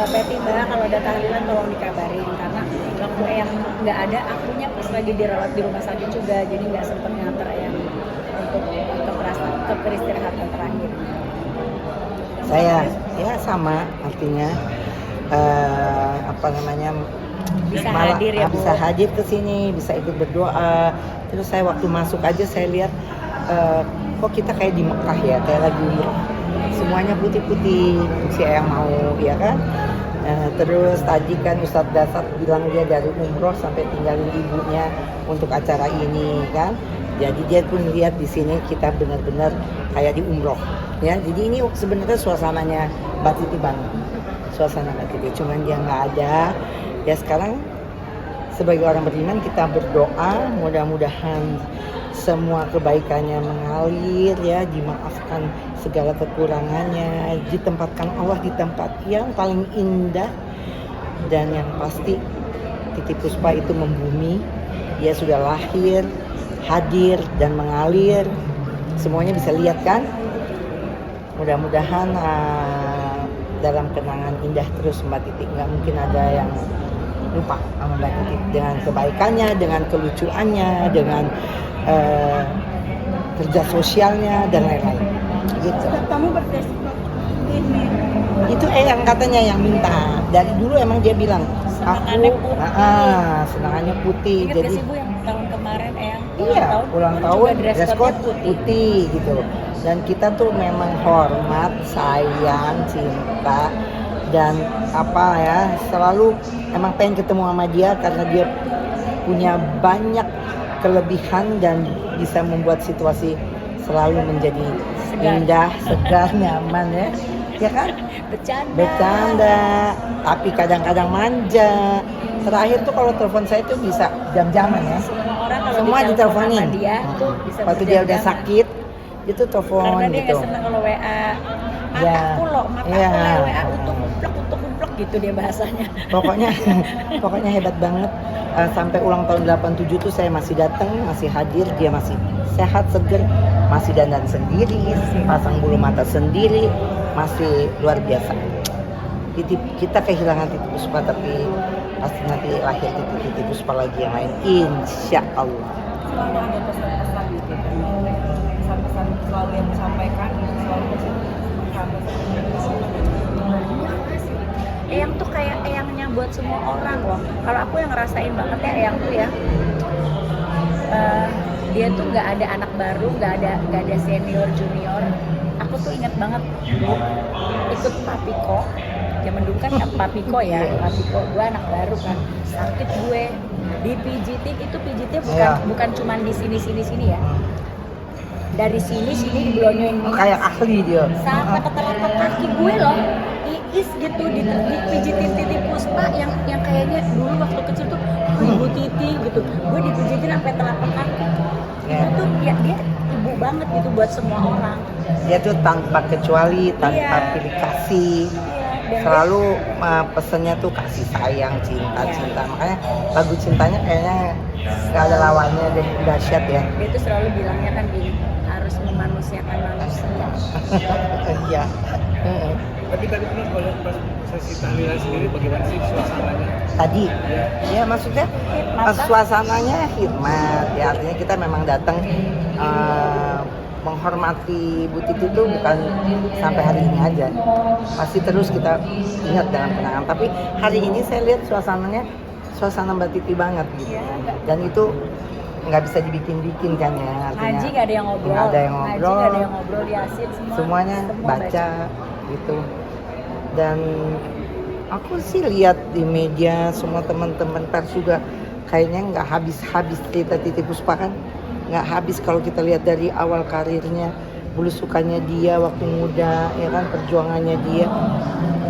Mbak Peti, Mbak kalau ada tahlilan tolong dikabarin, karena waktu yang nggak ada akunya pas lagi dirawat di rumah sakit juga, jadi nggak sempet nganter yang untuk peristirahatan terakhir. Saya ya sama artinya Bisa malah hadir ya, Bu? bisa hadir ke sini, bisa ikut berdoa. Terus saya waktu masuk aja saya lihat kok kita kayak di Mekah ya, kayak lagi umroh. Semuanya putih-putih, si yang mau ya kan. Terus tadi kan Ustadz Dasat bilang dia dari umroh sampai tinggalin ibunya untuk acara ini kan. Jadi dia pun lihat di sini kita benar-benar kayak di umroh ya. Jadi ini sebenarnya suasananya Mbak Titi banget. Suasana Mbak Titi, cuman dia nggak ada. Ya sekarang sebagai orang beriman kita berdoa mudah-mudahan semua kebaikannya mengalir ya, dimaafkan segala kekurangannya, ditempatkan Allah di tempat yang paling indah, dan yang pasti Titi Puspa itu membumi, dia sudah lahir, hadir dan mengalir, semuanya bisa lihat kan. Mudah-mudahan dalam kenangan indah terus Mbak Titi, nggak mungkin ada yang lupa sama Mbak Titi dengan kebaikannya, dengan kelucuannya, dengan kerja sosialnya dan lain-lain. Gitu. Kamu berfestival ini. Itu yang katanya yang minta. Dari dulu emang dia bilang Senangannya aku putih. senangannya putih. Ingat Jadi gak sih Bu yang tahun kemarin iya, ulang tahun dress code putih. putih gitu. Dan kita tuh memang hormat, sayang, cinta, dan selalu emang pengen ketemu sama dia karena dia punya banyak kelebihan dan bisa membuat situasi selalu menjadi indah, segar, nyaman ya. Ya kan? Bercanda, tapi kadang-kadang manja. Terakhir tuh kalau telepon saya tuh bisa jam-jaman ya. Semua diteleponin. Waktu dia udah sakit, itu telepon karena dia gitu. nggak seneng kalau WA. Mataku WA utuk gitu dia bahasanya. Pokoknya hebat banget. Sampai ulang tahun 87 tuh saya masih datang, masih hadir, dia masih sehat, seger, masih dandan sendiri, pasang bulu mata sendiri, masih luar biasa. Kita kehilangan Titi Puspa, tapi pasti nanti lahir Titi Puspa lagi yang lain, insya Allah. Selalu ada pesan-pesan gitu, pesan-pesan selalu yang disampaikan, selalu Eyang tuh kayak eyangnya buat semua orang loh. Kalau aku yang ngerasain banget ya Eyang tuh ya, dia tuh nggak ada anak baru, nggak ada senior junior. Aku tuh inget banget ikut Papiko, zaman dulu kan Papiko ya, Papiko gue anak baru kan, sakit gue di pijitin, itu pijitnya bukan cuma di sini ya, dari sini dibelonyoin kayak ahli dia sampai ke telapak kaki gue loh, iis gitu, dipijitin Titi Puspa yang kayaknya dulu waktu kecil tuh Ibu Titi gitu, gue dipijitin sampai telapak kaki. Itu ya dia ibu banget gitu buat semua orang. Dia tuh tanpa kecuali, tanpa pilih kasih. Selalu pesennya tuh kasih sayang, cinta. Makanya lagu cintanya kayaknya gak ada lawannya dan dahsyat ya. Dia tuh selalu bilangnya kan gini, harus memanusiakan manusia. Iya. Tapi tadi kalau pas sesi tahlilan sendiri bagaimana sih suasananya? Tadi, ya maksudnya suasananya hikmat. Ya artinya kita memang datang menghormati Bu Titi itu bukan sampai hari ini aja, masih terus kita ingat dalam kenangan. Tapi hari ini saya lihat suasana Mbak Titi banget gitu, dan itu nggak bisa dibikin kan ya, artinya Haji nggak ada yang ngobrol, Yasin semuanya baca gitu. Dan aku sih lihat di media semua teman-teman pers juga kayaknya nggak habis cerita Titi Puspa kan, nggak habis kalau kita lihat dari awal karirnya, belusukannya dia waktu muda ya kan, perjuangannya dia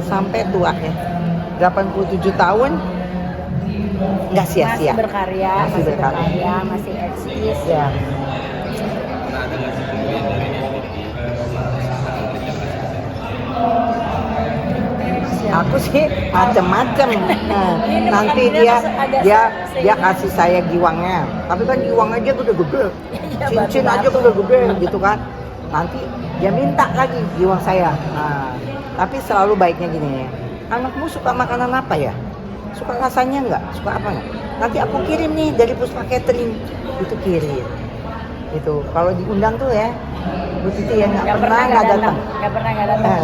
sampai tuanya 87 tahun nggak sia-sia, masih berkarya, masih eksis ya. Aku sih macem-macem. Nanti dia kasih saya giwangnya, tapi kan giwang aja gede-gede, cincin aja gede-gede gitu kan. Nanti dia minta lagi giwang saya. Nah, tapi selalu baiknya gini, anakmu suka makanan apa ya? Suka rasanya nggak? Suka apa nggak? Nanti aku kirim nih dari Puspa Catering. Itu kirim. Itu kalau diundang tuh ya, Bu Titi ya nggak pernah nggak datang. Nggak pernah nggak datang.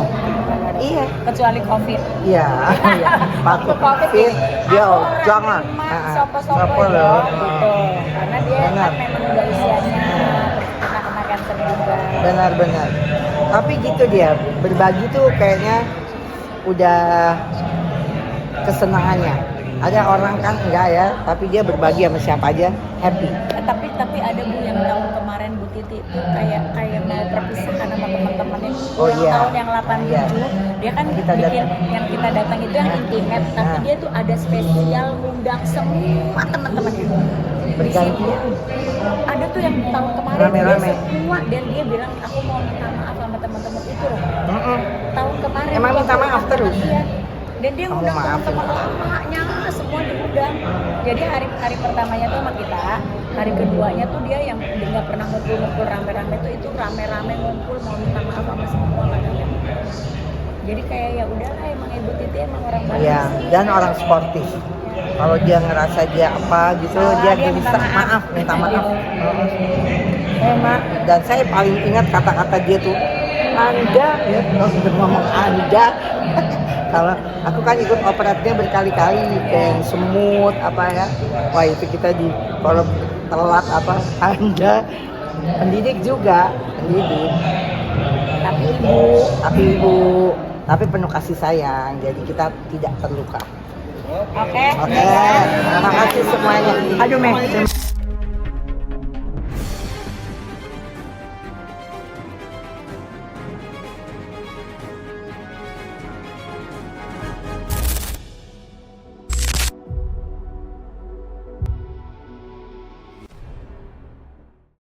Iya. Kecuali COVID. Iya. Waktu COVID COVID dia jangan. Sopo loh. Gitu. Karena dia Benar. kan memang udah usianya kena cancer juga. Benar-benar. Tapi gitu dia berbagi tuh kayaknya udah kesenangannya. Ada orang kan enggak ya, tapi dia berbagi sama siapa aja happy. Tapi ada Bu yang tahun kemarin Bu Titi tuh kayak mau perpisahan sama teman-temannya. Oh, iya. Tahun yang 87 Iya. dia kan Kita bikin datang. yang kita datang itu yang intimate, tapi Nah. dia tuh ada spesial ngundang semua teman-temannya. Di situ ada tuh yang tahun kemarin Rame-rame. dia semua, dan dia bilang aku mau minta maaf sama teman-teman itu loh. Tahun kemarin Emang waktu minta maaf terus? Iya. Dan dia Kamu ngundang maaf. teman-teman lamanya semua diundang. Jadi hari pertamanya tuh sama kita, hari keduanya tuh dia yang nggak pernah ngumpul rame-rame tuh, itu rame-rame ngumpul mau minta maaf sama semua katanya. Jadi kayak ya udahlah, emang Ibu Titi emang orang baik. Iya, dan orang sportif. Kalau dia ngerasa dia apa gitu, Salah, dia dia bisa minta maaf. minta maaf. Emak, dan saya paling ingat kata-kata dia tuh, Anda, ya, kalau sudah ngomong Anda. Kalau aku kan ikut operatnya berkali-kali, kayak semut apa ya, wah itu kita di kalau telat apa, Anda pendidik juga, pendidik. Tapi ibu, tapi penuh kasih sayang, jadi kita tidak terluka. Oke. Oke, terima kasih semuanya. Aduh, Meh.